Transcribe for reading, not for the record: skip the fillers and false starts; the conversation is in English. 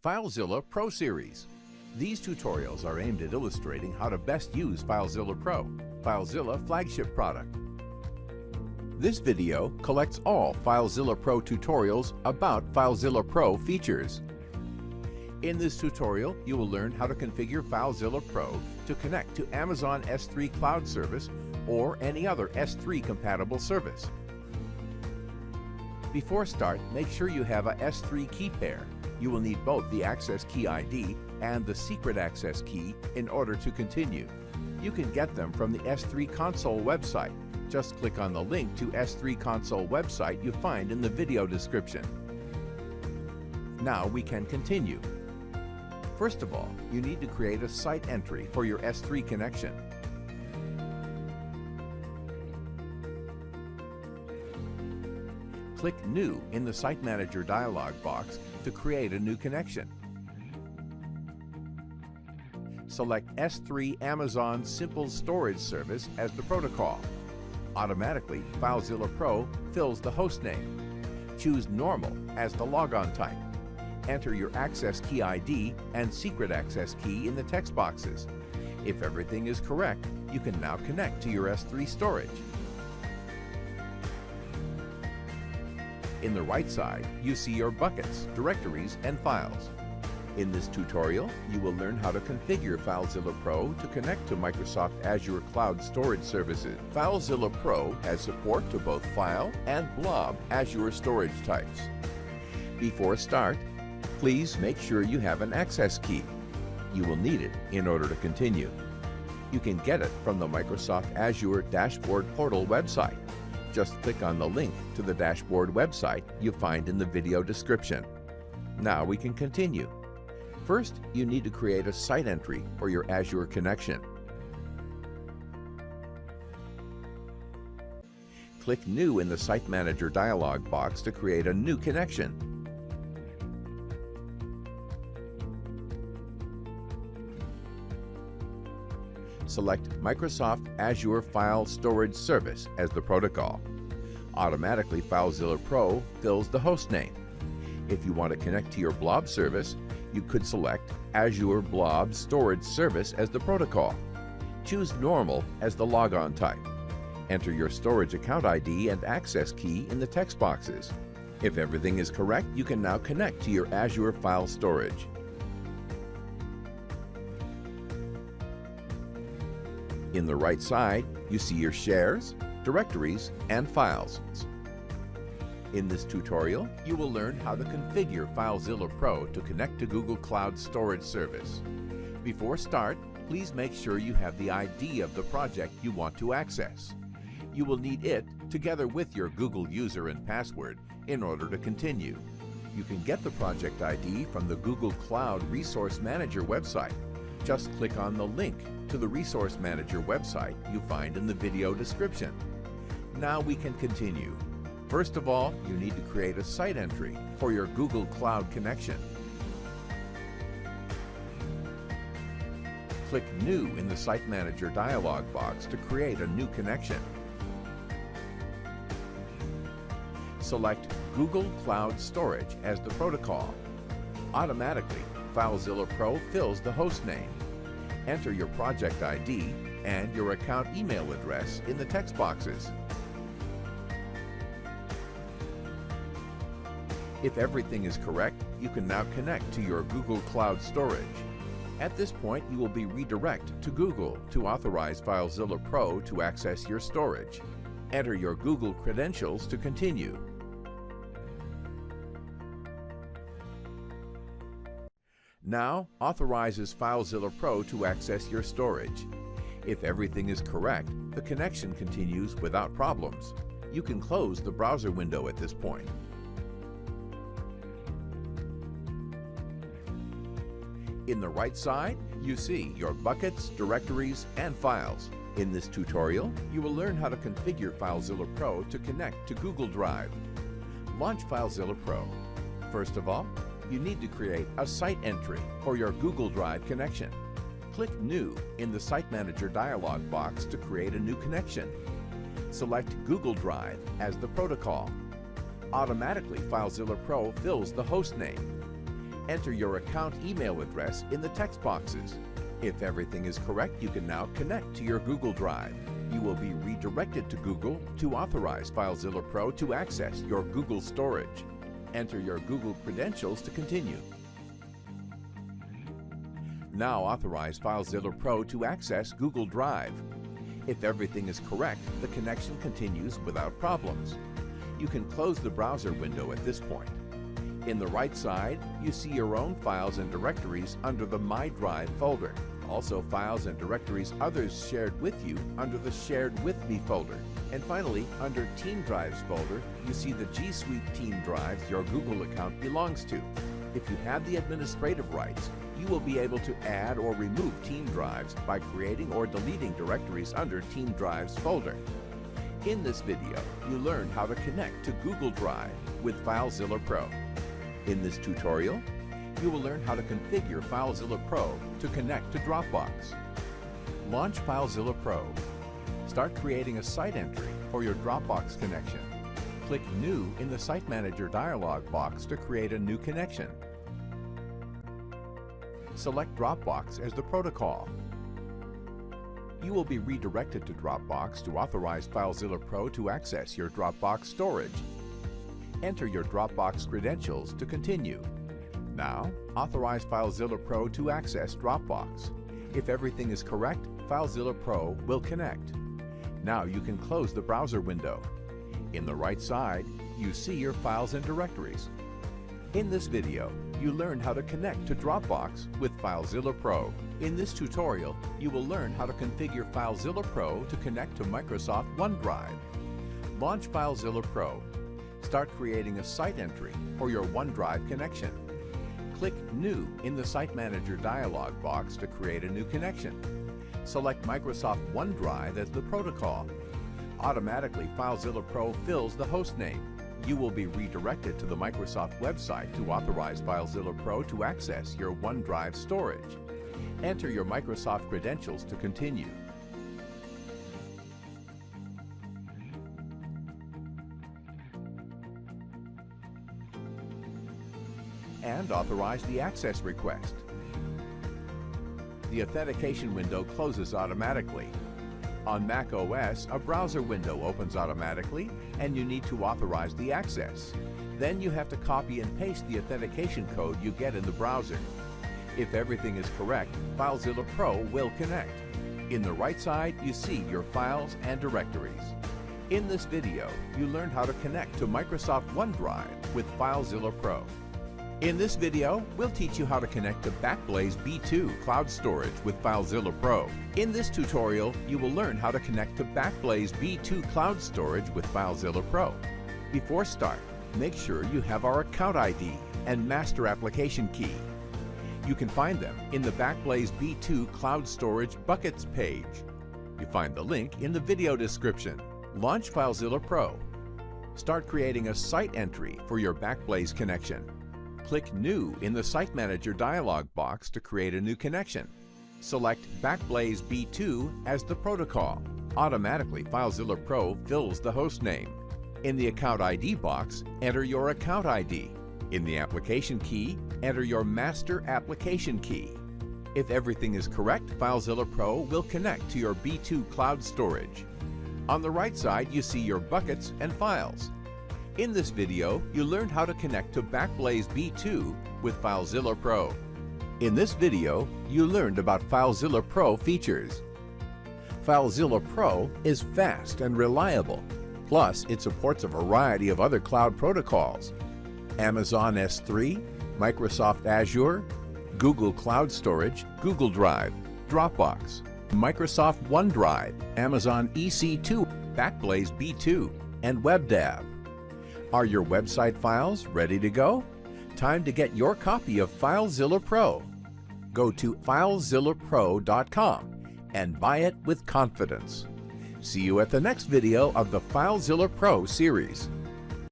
FileZilla Pro Series. These tutorials are aimed at illustrating how to best use FileZilla Pro, FileZilla flagship product. This video collects all FileZilla Pro tutorials about FileZilla Pro features. In this tutorial, you will learn how to configure FileZilla Pro to connect to Amazon S3 Cloud Service or any other S3 compatible service. Before start, make sure you have a S3 key pair. You will need both the access key ID and the secret access key in order to continue. You can get them from the S3 console website. Just click on the link to S3 console website you find in the video description. Now we can continue. First of all, you need to create a site entry for your S3 connection. Click New in the Site Manager dialog box to create a new connection. Select S3 Amazon Simple Storage Service as the protocol. Automatically, FileZilla Pro fills the hostname. Choose Normal as the logon type. Enter your access key ID and secret access key in the text boxes. If everything is correct, you can now connect to your S3 storage. In the right side, you see your buckets, directories, and files. In this tutorial, you will learn how to configure FileZilla Pro to connect to Microsoft Azure Cloud Storage services. FileZilla Pro has support to both file and blob Azure storage types. Before start, please make sure you have an access key. You will need it in order to continue. You can get it from the Microsoft Azure Dashboard Portal website. Just click on the link to the dashboard website you find in the video description. Now we can continue. First, you need to create a site entry for your Azure connection. Click New in the Site Manager dialog box to create a new connection. Select Microsoft Azure File Storage Service as the protocol. Automatically, FileZilla Pro fills the hostname. If you want to connect to your blob service, you could select Azure Blob Storage Service as the protocol. Choose Normal as the logon type. Enter your storage account ID and access key in the text boxes. If everything is correct, you can now connect to your Azure File Storage. In the right side, you see your shares, directories, and files. In this tutorial, you will learn how to configure FileZilla Pro to connect to Google Cloud Storage Service. Before start, please make sure you have the ID of the project you want to access. You will need it together with your Google user and password in order to continue. You can get the project ID from the Google Cloud Resource Manager website. Just click on the link to the Resource Manager website you find in the video description. Now we can continue. First of all, you need to create a site entry for your Google Cloud connection. Click New in the Site Manager dialog box to create a new connection. Select Google Cloud Storage as the protocol. Automatically, FileZilla Pro fills the hostname. Enter your project ID and your account email address in the text boxes. If everything is correct, you can now connect to your Google Cloud Storage. At this point, you will be redirected to Google to authorize FileZilla Pro to access your storage. Enter your Google credentials to continue. Now authorizes FileZilla Pro to access your storage. If everything is correct, the connection continues without problems. You can close the browser window at this point. In the right side, you see your buckets, directories, and files. In this tutorial, you will learn how to configure FileZilla Pro to connect to Google Drive. Launch FileZilla Pro. First of all, you need to create a site entry for your Google Drive connection. Click New in the Site Manager dialog box to create a new connection. Select Google Drive as the protocol. Automatically, FileZilla Pro fills the hostname. Enter your account email address in the text boxes. If everything is correct, you can now connect to your Google Drive. You will be redirected to Google to authorize FileZilla Pro to access your Google storage. Enter your Google credentials to continue. Now authorize FileZilla Pro to access Google Drive. If everything is correct, the connection continues without problems. You can close the browser window at this point. In the right side, you see your own files and directories under the My Drive folder. Also files and directories others shared with you under the Shared With Me folder. And finally, under Team Drives folder, you see the G Suite Team Drives your Google account belongs to. If you have the administrative rights, you will be able to add or remove Team Drives by creating or deleting directories under Team Drives folder. In this video, you learned how to connect to Google Drive with FileZilla Pro. In this tutorial, you will learn how to configure FileZilla Pro to connect to Dropbox. Launch FileZilla Pro. Start creating a site entry for your Dropbox connection. Click New in the Site Manager dialog box to create a new connection. Select Dropbox as the protocol. You will be redirected to Dropbox to authorize FileZilla Pro to access your Dropbox storage. Enter your Dropbox credentials to continue. Now, authorize FileZilla Pro to access Dropbox. If everything is correct, FileZilla Pro will connect. Now you can close the browser window. In the right side, you see your files and directories. In this video, you learned how to connect to Dropbox with FileZilla Pro. In this tutorial, you will learn how to configure FileZilla Pro to connect to Microsoft OneDrive. Launch FileZilla Pro. Start creating a site entry for your OneDrive connection. Click New in the Site Manager dialog box to create a new connection. Select Microsoft OneDrive as the protocol. Automatically, FileZilla Pro fills the hostname. You will be redirected to the Microsoft website to authorize FileZilla Pro to access your OneDrive storage. Enter your Microsoft credentials to continue. And authorize the access request. The authentication window closes automatically. On Mac OS, a browser window opens automatically, and you need to authorize the access. Then you have to copy and paste the authentication code you get in the browser. If everything is correct, FileZilla Pro will connect. In the right side, you see your files and directories. In this video, you learned how to connect to Microsoft OneDrive with FileZilla Pro. In this video, we'll teach you how to connect to Backblaze B2 Cloud Storage with FileZilla Pro. In this tutorial, you will learn how to connect to Backblaze B2 Cloud Storage with FileZilla Pro. Before start, make sure you have our account ID and master application key. You can find them in the Backblaze B2 Cloud Storage Buckets page. You find the link in the video description. Launch FileZilla Pro. Start creating a site entry for your Backblaze connection. Click New in the Site Manager dialog box to create a new connection. Select Backblaze B2 as the protocol. Automatically, FileZilla Pro fills the hostname. In the Account ID box, enter your account ID. In the application key, enter your master application key. If everything is correct, FileZilla Pro will connect to your B2 Cloud Storage. On the right side, you see your buckets and files. In this video, you learned how to connect to Backblaze B2 with FileZilla Pro. In this video, you learned about FileZilla Pro features. FileZilla Pro is fast and reliable. Plus, it supports a variety of other cloud protocols: Amazon S3, Microsoft Azure, Google Cloud Storage, Google Drive, Dropbox, Microsoft OneDrive, Amazon EC2, Backblaze B2, and WebDAV. Are your website files ready to go? Time to get your copy of FileZilla Pro. Go to FileZillaPro.com and buy it with confidence. See you at the next video of the FileZilla Pro series.